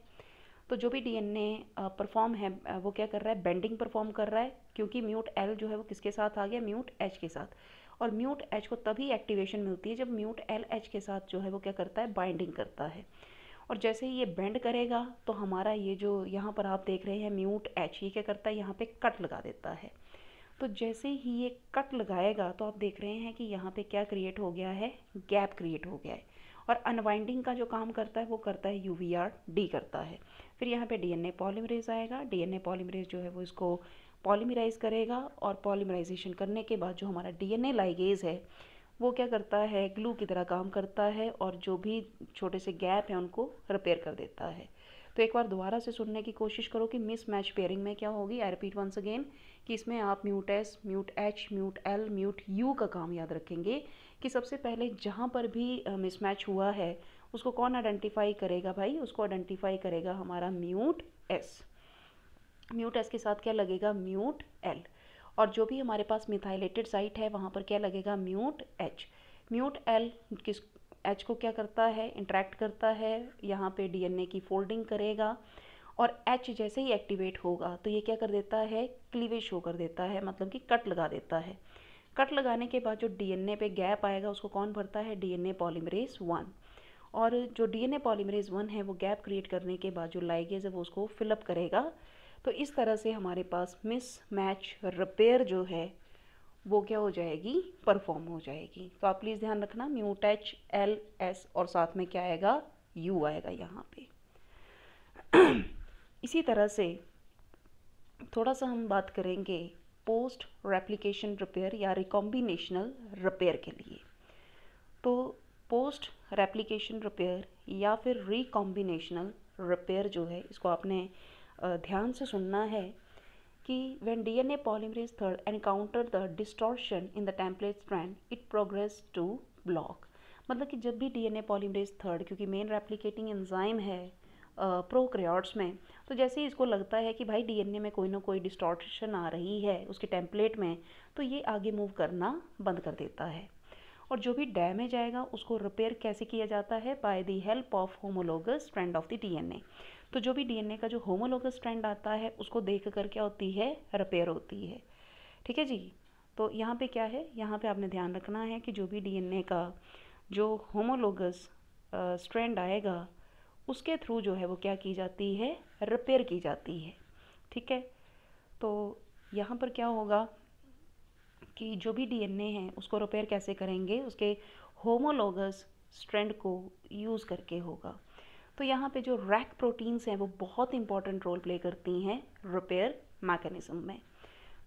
तो जो भी डीएनए परफॉर्म है वो क्या कर रहा है? बेंडिंग परफॉर्म कर रहा है, क्योंकि म्यूट एल जो है वो किसके साथ आ गया? म्यूट एच के साथ। और म्यूट एच को तभी एक्टिवेशन मिलती है जब म्यूट एल एच के साथ जो है वो क्या करता है? बाइंडिंग करता है। और जैसे ही ये बेंड करेगा तो हमारा ये जो यहाँ पर आप देख रहे हैं म्यूट एच, ये क्या करता है? यहाँ पे कट लगा देता है। तो जैसे ही ये कट लगाएगा तो आप देख रहे हैं कि यहाँ पे क्या क्रिएट हो गया है? गैप क्रिएट हो गया है। और अनवाइंडिंग का जो काम करता है वो करता है UVRD करता है। फिर यहाँ पे डीएनए पॉलीमरेज आएगा। डीएनए पॉलीमरेज जो है वो इसको पॉलीमराइज करेगा और पॉलीमराइजेशन करने के बाद जो हमारा डीएनए लाइगेज है वो क्या करता है? ग्लू की तरह काम करता है और जो भी छोटे से गैप हैं उनको रिपेयर कर देता है। तो एक बार दोबारा से सुनने की कोशिश करो कि मिस मैच पेयरिंग में क्या होगी। आई रिपीट वंस अगेन कि इसमें आप mute S, mute H, mute L, mute you का काम याद रखेंगे कि सबसे पहले जहाँ पर भी मिसमैच हुआ है उसको कौन आइडेंटिफाई करेगा भाई? उसको आइडेंटिफाई करेगा हमारा म्यूट एस। म्यूट एस के साथ क्या लगेगा? Mute L. और जो भी हमारे पास मिथाइलेटेड साइट है वहाँ पर क्या लगेगा? Mute H. म्यूट एल किस एच को क्या करता है? इंटरेक्ट करता है, यहाँ पे डीएनए की फोल्डिंग करेगा और एच जैसे ही एक्टिवेट होगा तो ये क्या कर देता है? क्लीवेज शो कर देता है, मतलब कि कट लगा देता है। कट लगाने के बाद जो डीएनए पे गैप आएगा उसको कौन भरता है? DNA polymerase 1। और जो डीएनए पॉलीमरेज 1 है वो गैप क्रिएट करने के बाद जो लाइगेज है वो उसको फिलअप करेगा। तो इस तरह से हमारे पास मिस मैच रिपेयर जो है वो क्या हो जाएगी? परफॉर्म हो जाएगी। तो आप प्लीज़ ध्यान रखना म्यूट एच, एल, एस और साथ में क्या आएगा? यू आएगा यहाँ पे। इसी तरह से थोड़ा सा हम बात करेंगे पोस्ट रेप्लिकेशन रिपेयर या रिकॉम्बिनेशनल रिपेयर के लिए। तो पोस्ट रेप्लिकेशन रिपेयर या फिर रिकॉम्बिनेशनल रिपेयर जो है इसको आपने ध्यान से सुनना है कि when DNA polymerase III encounter the distortion in the template strand, it progress to block। मतलब कि जब भी DNA polymerase III, क्योंकि मेन रेप्लिकेटिंग एंजाइम है प्रोकैरियोट्स में। तो जैसे ही इसको लगता है कि भाई डीएनए में कोई ना कोई डिस्टॉर्शन आ रही है उसके टेम्पलेट में, तो ये आगे मूव करना बंद कर देता है। और जो भी डैमेज आएगा उसको रिपेयर कैसे किया जाता है? By the help of homologous strand of the DNA. तो जो भी डीएनए का जो होमोलोगस स्ट्रैंड आता है उसको देख कर क्या होती है? रिपेयर होती है। ठीक है जी। तो यहाँ पे क्या है, यहाँ पे आपने ध्यान रखना है कि जो भी डीएनए का जो होमोलोगस स्ट्रैंड आएगा उसके थ्रू जो है वो क्या की जाती है? रिपेयर की जाती है। ठीक है। तो यहाँ पर क्या होगा कि जो भी डीएनए है उसको रिपेयर कैसे करेंगे? उसके होमोलोगस स्ट्रैंड को यूज़ करके होगा। तो यहाँ पे जो रैक प्रोटीन्स हैं वो बहुत इंपॉर्टेंट रोल प्ले करती हैं रिपेयर मैकेनिज्म में।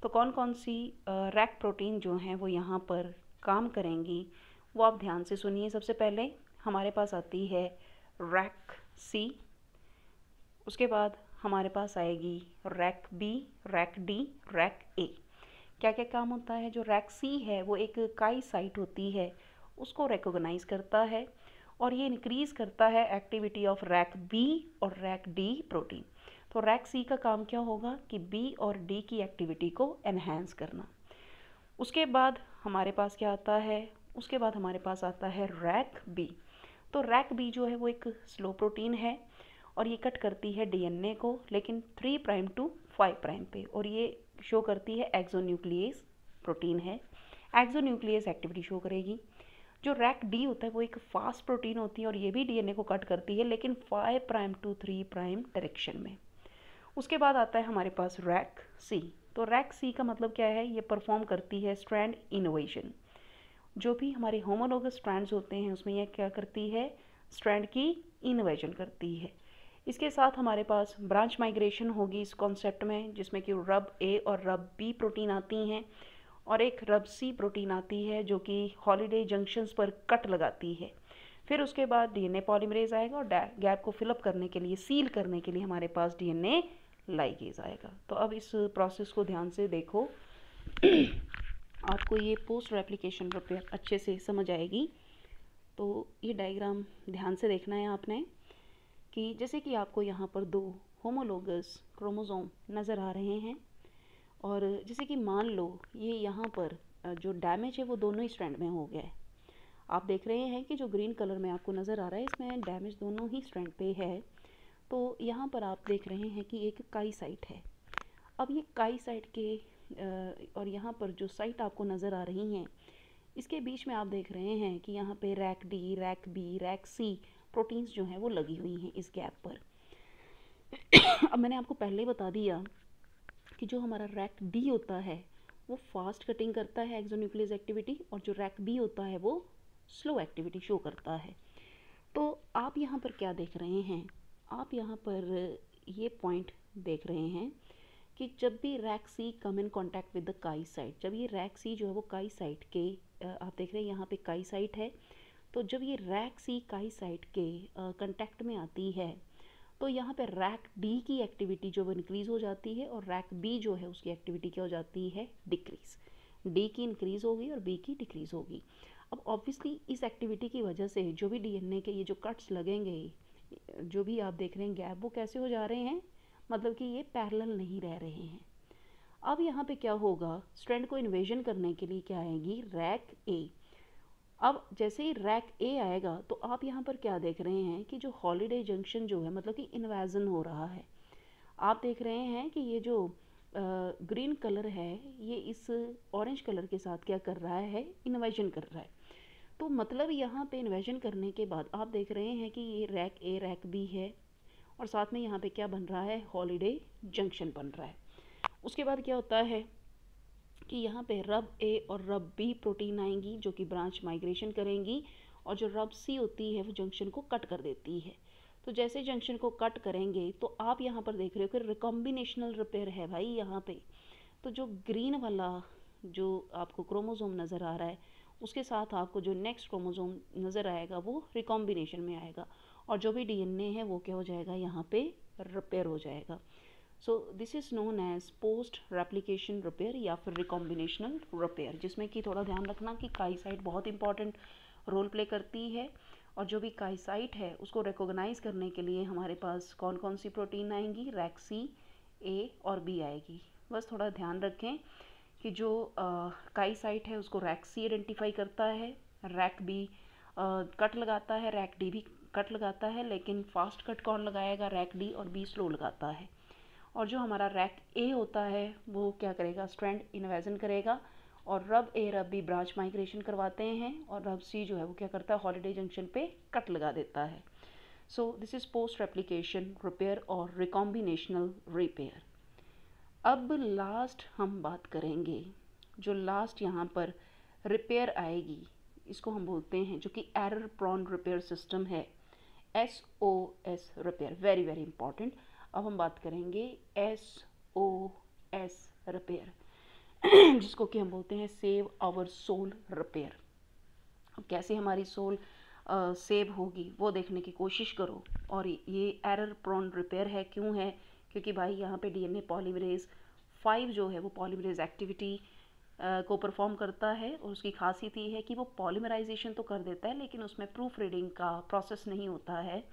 तो कौन कौन सी रैक प्रोटीन जो हैं वो यहाँ पर काम करेंगी वो आप ध्यान से सुनिए। सबसे पहले हमारे पास आती है रैक सी, उसके बाद हमारे पास आएगी rec B, rec D, rec A. क्या क्या काम होता है? जो रैक सी है वो एक काई साइट होती है उसको रिकॉग्नाइज करता है और ये इंक्रीज करता है एक्टिविटी ऑफ रैक बी और रैक डी प्रोटीन। तो रैक सी का काम क्या होगा कि बी और डी की एक्टिविटी को एनहेंस करना। उसके बाद हमारे पास क्या आता है? उसके बाद हमारे पास आता है रैक बी। तो रैक बी जो है वो एक स्लो प्रोटीन है और ये कट करती है डीएनए को, लेकिन 3 प्राइम टू 5 प्राइम पे, और ये शो करती है एक्सोन्यूक्लियस प्रोटीन है। एक्सोन्यूक्लियस एक्टिविटी शो करेगी। जो रैक डी होता है वो एक फास्ट प्रोटीन होती है और ये भी डीएनए को कट करती है, लेकिन 5 प्राइम टू 3 प्राइम डायरेक्शन में। उसके बाद आता है हमारे पास रैक सी। तो रैक सी का मतलब क्या है? ये परफॉर्म करती है स्ट्रैंड इनोवेशन। जो भी हमारे होमोलोगस स्ट्रैंड्स होते हैं उसमें यह क्या करती है? स्ट्रैंड की इनोवेशन करती है। इसके साथ हमारे पास ब्रांच माइग्रेशन होगी इस कॉन्सेप्ट में, जिसमें कि रब ए और रब बी प्रोटीन आती हैं और एक रब सी प्रोटीन आती है जो कि हॉलिडे जंक्शंस पर कट लगाती है। फिर उसके बाद डीएनए पॉलीमरेज आएगा और गैप को फिलअप करने के लिए, सील करने के लिए हमारे पास डीएनए लाइगेज आएगा। तो अब इस प्रोसेस को ध्यान से देखो आपको ये पोस्ट रेप्लिकेशन रिपेयर अच्छे से समझ आएगी। तो ये डायग्राम ध्यान से देखना है आपने कि जैसे कि आपको यहाँ पर 2 होमोलोगस क्रोमोसोम नज़र आ रहे हैं और जैसे कि मान लो ये यहाँ पर जो डैमेज है वो दोनों ही स्ट्रैंड में हो गया है। आप देख रहे हैं कि जो ग्रीन कलर में आपको नज़र आ रहा है इसमें डैमेज दोनों ही स्ट्रैंड पे है। तो यहाँ पर आप देख रहे हैं कि एक काई साइट है। अब ये काई साइट के और यहाँ पर जो साइट आपको नज़र आ रही हैं इसके बीच में आप देख रहे हैं कि यहाँ पे rec D, rec B, rec C proteins जो हैं वो लगी हुई हैं इस गैप पर। अब मैंने आपको पहले बता दिया कि जो हमारा रैक डी होता है वो फास्ट कटिंग करता है एक्सोन्यूक्लियस एक्टिविटी, और जो रैक बी होता है वो स्लो एक्टिविटी शो करता है। तो आप यहाँ पर क्या देख रहे हैं? आप यहाँ पर ये पॉइंट देख रहे हैं कि जब भी Rec C come in contact with the chi site, जब ये रैक सी जो है वो काई साइट के आप देख रहे हैं यहाँ पे काई साइट है, तो जब ये रैक सी काई साइट के कांटेक्ट में आती है तो यहाँ पे रैक डी की एक्टिविटी जो वो इंक्रीज़ हो जाती है और रैक बी जो है उसकी एक्टिविटी क्या हो जाती है? डिक्रीज़। डी की इंक्रीज़ होगी और बी की डिक्रीज़ होगी। अब ऑब्वियसली इस एक्टिविटी की वजह से जो भी डीएनए के ये जो कट्स लगेंगे, जो भी आप देख रहे हैं गैप, वो कैसे हो जा रहे हैं? मतलब कि ये पैरेलल नहीं रह रहे हैं। अब यहाँ पे क्या होगा? स्ट्रैंड को इन्वेजन करने के लिए क्या आएगी? रैक ए। अब जैसे ही रैक ए आएगा तो आप यहाँ पर क्या देख रहे हैं कि जो हॉलिडे जंक्शन जो है मतलब कि इन्वेजन हो रहा है। आप देख रहे हैं कि ये जो ग्रीन कलर है ये इस ऑरेंज कलर के साथ क्या कर रहा है? इन्वेजन कर रहा है। तो मतलब यहाँ पे इन्वेजन करने के बाद आप देख रहे हैं कि ये रैक ए, रैक बी है और साथ में यहाँ पे क्या बन रहा है? हॉलिडे जंक्शन बन रहा है। उसके बाद क्या होता है कि यहाँ पे रब ए और रब बी प्रोटीन आएंगी जो कि ब्रांच माइग्रेशन करेंगी, और जो रब सी होती है वो जंक्शन को कट कर देती है। तो जैसे जंक्शन को कट करेंगे तो आप यहाँ पर देख रहे हो कि रिकॉम्बिनेशनल रिपेयर है भाई यहाँ पे। तो जो ग्रीन वाला जो आपको क्रोमोसोम नज़र आ रहा है उसके साथ आपको जो नेक्स्ट क्रोमोसोम नज़र आएगा वो रिकॉम्बिनेशन में आएगा, और जो भी डीएनए है वो क्या हो जाएगा? यहाँ पे रिपेयर हो जाएगा। So this is known as post replication repair या फिर रिकॉम्बिनेशनल रिपेयर, जिसमें कि थोड़ा ध्यान रखना कि काई साइट बहुत इंपॉर्टेंट रोल प्ले करती है और जो भी काई साइट है उसको रिकॉग्नाइज करने के लिए हमारे पास कौन कौन सी प्रोटीन आएंगी, रैक सी, ए और बी आएगी। बस थोड़ा ध्यान रखें कि जो काई साइट है उसको रैक सी आइडेंटिफाई करता है, रैक बी कट लगाता है, रैक डी भी कट लगाता है, लेकिन फास्ट कट कौन लगाएगा, रैक डी, और बी स्लो लगाता है। और जो हमारा रैक ए होता है वो क्या करेगा, स्ट्रैंड इन्वेजन करेगा, और रब ए रब बी ब्रांच माइग्रेशन करवाते हैं, और रब सी जो है वो क्या करता है, हॉलिडे जंक्शन पे कट लगा देता है। So this is post replication repair और रिकॉम्बिनेशनल रिपेयर। अब लास्ट हम बात करेंगे, जो लास्ट यहाँ पर रिपेयर आएगी इसको हम बोलते हैं, जो कि एरर प्रॉन रिपेयर सिस्टम है, SOS repair, very very important. अब हम बात करेंगे SOS रिपेयर जिसको कि हम बोलते हैं सेव आवर सोल रिपेयर। अब कैसे हमारी सोल सेव होगी वो देखने की कोशिश करो। और ये एरर प्रॉन रिपेयर है, क्यों है, क्योंकि भाई यहाँ पे DNA पॉलीमरेज 5 जो है वो पॉलीमरेज एक्टिविटी को परफॉर्म करता है, और उसकी खासियत ये है कि वो पॉलीमराइजेशन तो कर देता है लेकिन उसमें प्रूफ रीडिंग का प्रोसेस नहीं होता है।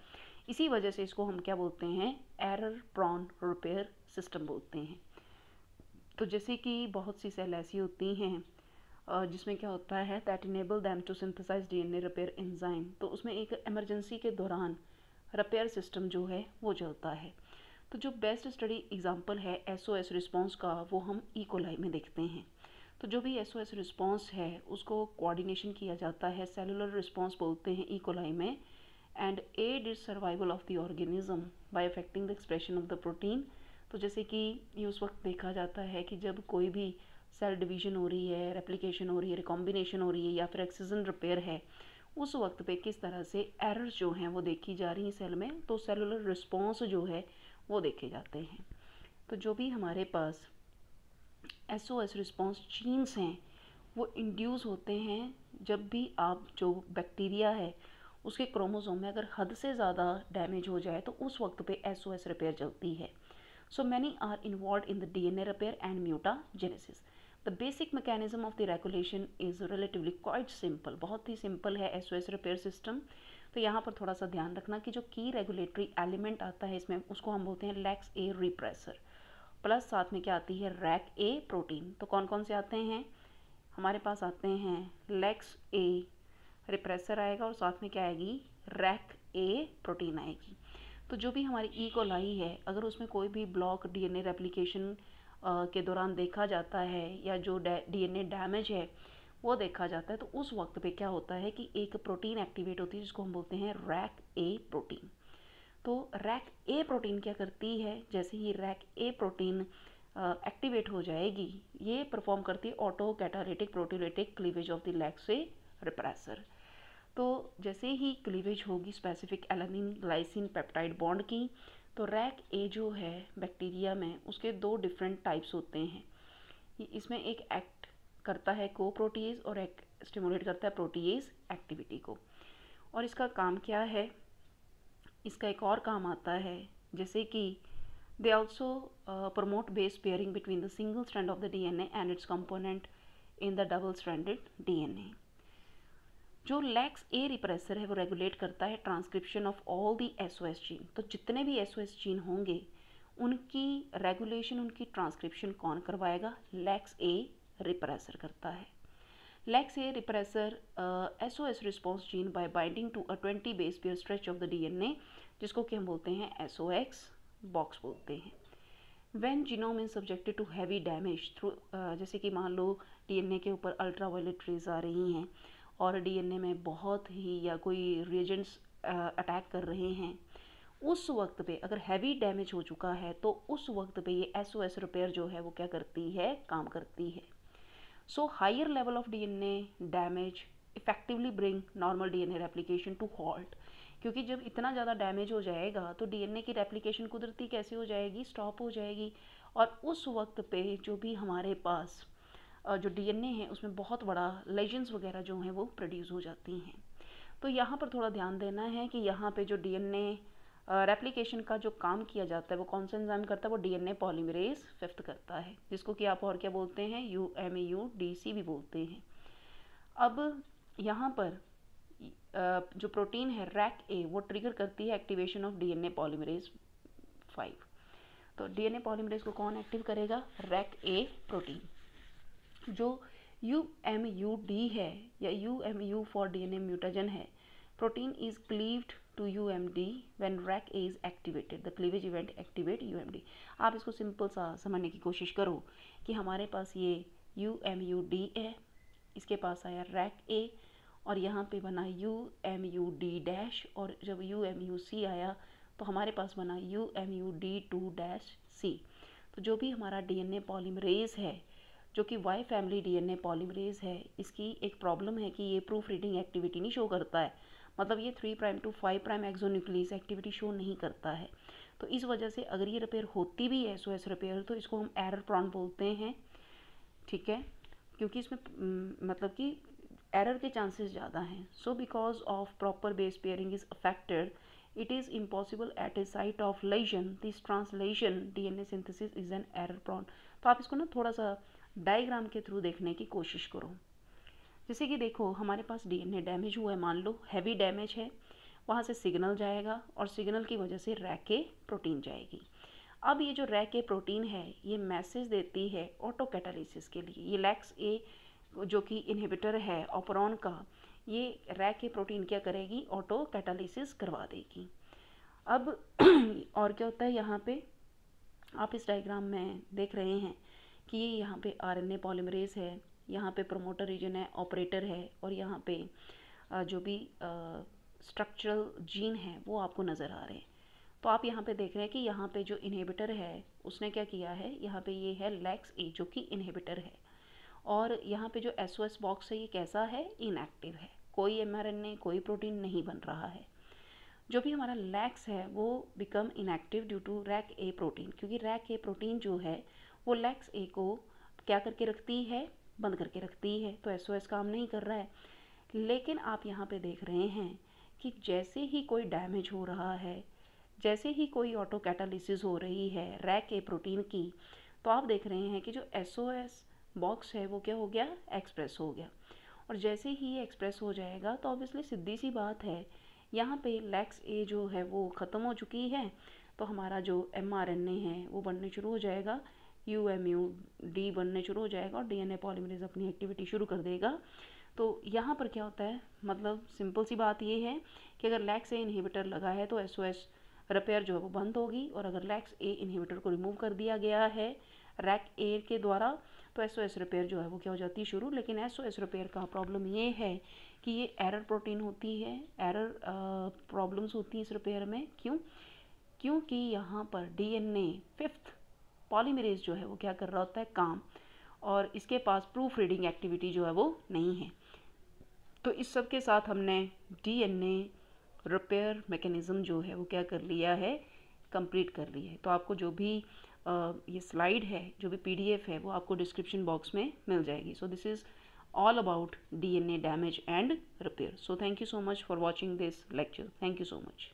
इसी वजह से इसको हम क्या बोलते हैं, एरर प्रॉन रिपेयर सिस्टम बोलते हैं। तो जैसे कि बहुत सी सेल ऐसी होती हैं जिसमें क्या होता है, that enable them to synthesize DNA repair enzyme, तो उसमें एक इमरजेंसी के दौरान रिपेयर सिस्टम जो है वो चलता है। तो जो बेस्ट स्टडी एग्जांपल है SOS रिस्पॉन्स का वो हम ई कोलाई में देखते हैं। तो जो भी SOS रिस्पॉन्स है उसको कोऑर्डिनेशन किया जाता है, सेलुलर रिस्पॉन्स बोलते हैं ई कोलाई में, and aid is survival of the organism by affecting the expression of the protein. तो जैसे कि ये उस वक्त देखा जाता है कि जब कोई भी सेल डिवीजन हो रही है, रेप्लिकेशन हो रही है, रिकॉम्बिनेशन हो रही है, या फिर एक्सिजन रिपेयर है, उस वक्त पे किस तरह से एरर्स जो हैं वो देखी जा रही हैं सेल में, तो सेलुलर रिस्पॉन्स जो है वो देखे जाते हैं। तो जो भी हमारे पास SOS रिस्पॉन्स जीन्स हैं वो इंड्यूस होते हैं जब भी आप जो बैक्टीरिया है उसके क्रोमोसोम में अगर हद से ज़्यादा डैमेज हो जाए तो उस वक्त पे SOS रिपेयर चलती है। So many are involve in the DNA repair and mutagenesis. The basic mechanism of the regulation is relatively quite simple, बहुत ही सिंपल है SOS रिपेयर सिस्टम। तो यहाँ पर थोड़ा सा ध्यान रखना कि जो की रेगुलेटरी एलिमेंट आता है इसमें उसको हम बोलते हैं लैक्स ए रिप्रेसर, प्लस साथ में क्या आती है, रैक ए प्रोटीन। तो कौन कौन से आते हैं, हमारे पास आते हैं लैक्स ए रिप्रेसर आएगा, और साथ में क्या आएगी, रैक ए प्रोटीन आएगी। तो जो भी हमारी ई कोलाई है अगर उसमें कोई भी ब्लॉक DNA रेप्लिकेशन के दौरान देखा जाता है, या जो DNA डैमेज है वो देखा जाता है, तो उस वक्त पे क्या होता है कि एक प्रोटीन एक्टिवेट होती है जिसको हम बोलते हैं रैक ए प्रोटीन। तो रैक ए प्रोटीन क्या करती है, जैसे ही रैक ए प्रोटीन एक्टिवेट हो जाएगी ये परफॉर्म करती है autocatalytic proteolytic cleavage of the lex A repressor. तो जैसे ही क्लीवेज होगी specific alanine glycine peptide bond की, तो रैक ए जो है बैक्टीरिया में उसके 2 डिफरेंट टाइप्स होते हैं। इसमें एक एक्ट करता है को प्रोटीएज और एक स्टिमुलेट करता है प्रोटीएज एक्टिविटी को। और इसका काम क्या है, इसका एक और काम आता है, जैसे कि they also promote base pairing between the single strand of the DNA and it's component in the double stranded DNA। जो लैक्स ए रिप्रेसर है वो रेगुलेट करता है transcription of all the SOS gene. तो जितने भी SOS जीन होंगे उनकी रेगुलेशन, उनकी ट्रांसक्रिप्शन कौन करवाएगा, लैक्स ए रिप्रेसर करता है। Lex A repressor SOS response gene by binding to a 20 base pair stretch of the DNA, जिसको कि हम बोलते हैं SOX बॉक्स बोलते हैं। When genome is subjected to heavy damage through, जैसे कि मान लो DNA के ऊपर अल्ट्रावायलेट रेज आ रही हैं और DNA में बहुत ही या कोई रिएजेंट्स अटैक कर रहे हैं, उस वक्त पे अगर हैवी डैमेज हो चुका है तो उस वक्त पे ये SOS रिपेयर जो है वो क्या करती है, काम करती है। So higher level of DNA damage effectively bring normal DNA replication to halt, क्योंकि जब इतना ज़्यादा डैमेज हो जाएगा तो DNA की रेप्लिकेशन कुदरती कैसे हो जाएगी, स्टॉप हो जाएगी। और उस वक्त पे जो भी हमारे पास जो DNA है उसमें बहुत बड़ा लेजेंस वगैरह जो हैं वो प्रोड्यूस हो जाती हैं। तो यहाँ पर थोड़ा ध्यान देना है कि यहाँ पे जो DNA रेप्लिकेशन का जो काम किया जाता है वो कौन सा एंजाइम करता है, वो DNA पॉलीमरेज 5 करता है, जिसको कि आप और क्या बोलते हैं, UMAUDC भी बोलते हैं। अब यहाँ पर जो प्रोटीन है रैक ए वो ट्रिगर करती है एक्टिवेशन ऑफ डीएनए पॉलीमरेज 5। तो डीएनए पॉलीमरेज को कौन एक्टिव करेगा? Rec A protein. जो UMUD है या UMU फॉर डीएनए म्यूटेजन है, protein is cleaved to UMD when Rec A is activated, the cleavage event activate UMD। आप इसको सिंपल सा समझने की कोशिश करो कि हमारे पास ये UMUD है, इसके पास आया रैक ए और यहाँ पे बना UMUD- और जब UMUC आया तो हमारे पास बना UMUD2-C। तो जो भी हमारा डीएनए पॉलीमरेज है, जो कि वाई फैमिली डीएनए पॉलीमरेज है, इसकी एक प्रॉब्लम है कि ये प्रूफ रीडिंग एक्टिविटी नहीं शो करता है। मतलब ये 3' to 5' एक्सोन्यूक्लियस एक्टिविटी शो नहीं करता है। तो इस वजह से अगर ये रिपेयर होती भी है SOS रिपेयर, तो इसको हम एरर प्रॉन बोलते हैं, ठीक है, क्योंकि इसमें मतलब कि एरर के चांसेस ज़्यादा हैं। So because of proper base pairing is affected, it is impossible at a site of lesion this translation DNA synthesis is an error prone। तो आप इसको ना थोड़ा सा डायग्राम के थ्रू देखने की कोशिश करो। जैसे कि देखो हमारे पास डीएनए डैमेज हुआ है, मान लो हैवी डैमेज है, वहाँ से सिग्नल जाएगा और सिग्नल की वजह से रैक ए प्रोटीन जाएगी। अब ये जो रैक ए प्रोटीन है ये मैसेज देती है ऑटो कैटालिसिस के लिए। ये लैक्स ए जो कि इनहिबिटर है ऑपरॉन का, ये रैक ए प्रोटीन क्या करेगी? ऑटो कैटालिसिस करवा देगी। अब और क्या होता है यहाँ पे, आप इस डायग्राम में देख रहे हैं कि ये यहाँ पे आरएनए पॉलीमरेज है, यहाँ पे प्रोमोटर रीजन है, ऑपरेटर है, और यहाँ पे जो भी स्ट्रक्चरल जीन है वो आपको नज़र आ रहे हैं। तो आप यहाँ पे देख रहे हैं कि यहाँ पे जो इनहिबिटर है उसने क्या किया है, यहाँ पे ये है लैक्स ए जो कि इनहिबिटर है, और यहाँ पे जो SOS बॉक्स है ये कैसा है? इनएक्टिव है, कोई mRNA कोई प्रोटीन नहीं बन रहा है। जो भी हमारा लैक्स है वो become inactive due to Rec A protein, क्योंकि रैक ए प्रोटीन जो है वो लैक्स ए को क्या करके रखती है? बंद करके रखती है। तो SOS काम नहीं कर रहा है। लेकिन आप यहाँ पे देख रहे हैं कि जैसे ही कोई डैमेज हो रहा है, जैसे ही कोई ऑटो कैटालिसिस हो रही है रैक ए प्रोटीन की, तो आप देख रहे हैं कि जो SOS बॉक्स है वो क्या हो गया? एक्सप्रेस हो गया। और जैसे ही ये एक्सप्रेस हो जाएगा तो ऑब्वियसली सीधी सी बात है, यहाँ पे लैक्स ए जो है वो ख़त्म हो चुकी है, तो हमारा जो mRNA है वो बनने शुरू हो जाएगा, UMUD बनने शुरू हो जाएगा और डीएनए पॉलीमरेज अपनी एक्टिविटी शुरू कर देगा। तो यहाँ पर क्या होता है, मतलब सिंपल सी बात ये है कि अगर लैक्स ए इनहिबिटर लगा है तो SOS रिपेयर जो है वो बंद होगी, और अगर लैक्स ए इनहिबिटर को रिमूव कर दिया गया है रैक ए के द्वारा तो SOS रिपेयर जो है वो क्या हो जाती है? शुरू। लेकिन SOS रिपेयर का प्रॉब्लम ये है कि ये एरर प्रोटीन होती है, एरर प्रॉब्लम्स होती हैं इस रिपेयर में। क्यों? क्योंकि यहाँ पर डीएनए 5th पॉलीमरेज जो है वो क्या कर रहा होता है? काम, और इसके पास प्रूफ रीडिंग एक्टिविटी जो है वो नहीं है। तो इस सब के साथ हमने डीएनए रिपेयर मैकेनिज्म जो है वो क्या कर लिया है? कंप्लीट कर लिया है। तो आपको जो भी ये स्लाइड है, जो भी PDF है, वो आपको डिस्क्रिप्शन बॉक्स में मिल जाएगी। सो this is all about DNA damage and repair. So thank you so much for watching this lecture. Thank you so much.